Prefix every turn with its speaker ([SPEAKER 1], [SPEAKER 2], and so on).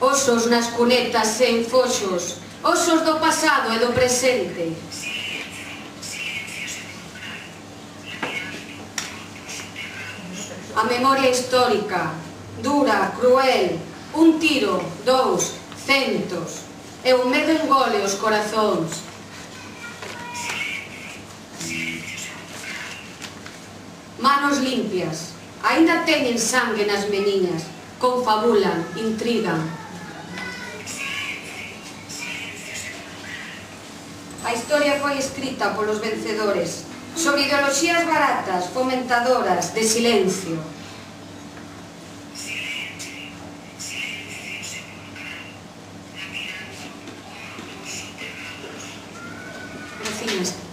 [SPEAKER 1] Osos nas cunetas sen foxos, osos do pasado e do presente. A memoria histórica, dura, cruel, un tiro, dous, centos, e o medo engole os corazóns. Manos limpias, aínda teñen sangue nas meniñas, confabulan, intrigan. A historia foi escrita polos vencedores, sobre ideoloxías baratas, fomentadoras, de silencio. Gracias.